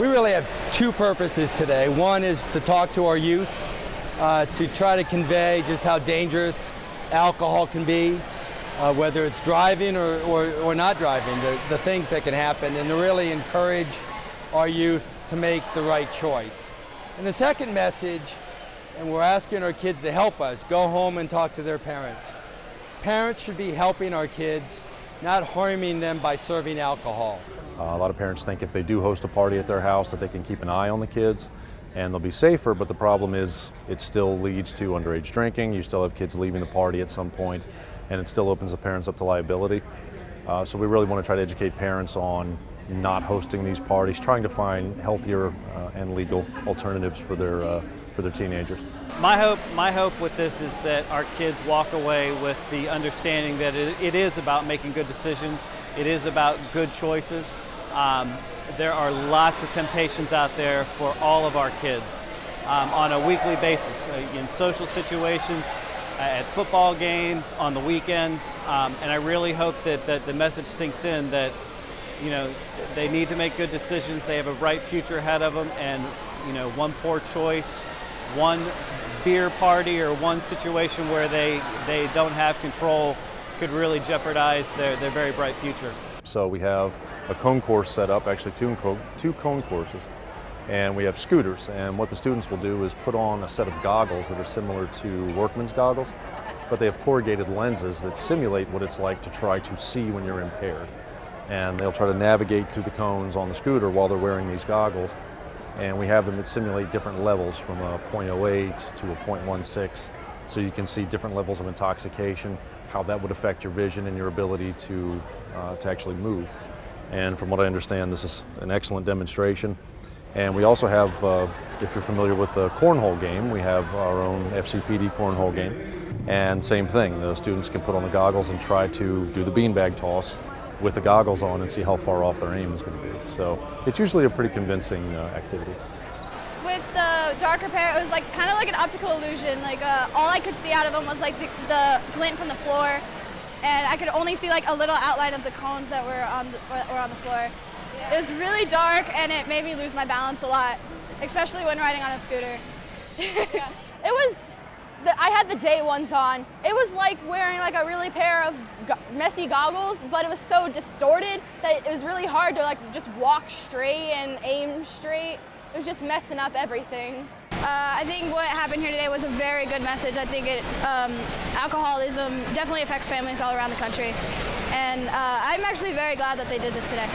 We really have two purposes today. One is to talk to our youth, to try to convey just how dangerous alcohol can be, whether it's driving or not driving, the things that can happen, and to really encourage our youth to make the right choice. And the second message, and we're asking our kids to help us, go home and talk to their parents. Parents should be helping our kids, not harming them by serving alcohol. A lot of parents think if they do host a party at their house that they can keep an eye on the kids and they'll be safer, but the problem is it still leads to underage drinking. You still have kids leaving the party at some point, and it still opens the parents up to liability. So we really want to try to educate parents on not hosting these parties, trying to find healthier and legal alternatives for their teenagers. My hope with this is that our kids walk away with the understanding that it is about making good decisions. It is about good choices. There are lots of temptations out there for all of our kids on a weekly basis, in social situations, at football games, on the weekends, and I really hope that the message sinks in that, you know, they need to make good decisions. They have a bright future ahead of them, and you know, one poor choice, one beer party, or one situation where they don't have control could really jeopardize their very bright future. So we have a cone course set up, actually two cone courses, and we have scooters, and what the students will do is put on a set of goggles that are similar to workman's goggles, but they have corrugated lenses that simulate what it's like to try to see when you're impaired. And they'll try to navigate through the cones on the scooter while they're wearing these goggles. And we have them that simulate different levels from a 0.08 to a 0.16, so you can see different levels of intoxication, how that would affect your vision and your ability to actually move. And from what I understand, this is an excellent demonstration. And we also have, if you're familiar with the cornhole game, we have our own FCPD cornhole game. And same thing, the students can put on the goggles and try to do the beanbag toss with the goggles on and see how far off their aim is going to be. So it's usually a pretty convincing activity. With the darker pair, it was like kind of like an optical illusion. Like all I could see out of them was like the glint from the floor, and I could only see like a little outline of the cones that were on the floor. Yeah. It was really dark, and it made me lose my balance a lot, especially when riding on a scooter. Yeah. I had the day ones on. It was like wearing like a really pair of messy goggles, but it was so distorted that it was really hard to like just walk straight and aim straight. It was just messing up everything. I think what happened here today was a very good message. I think alcoholism definitely affects families all around the country. And I'm actually very glad that they did this today.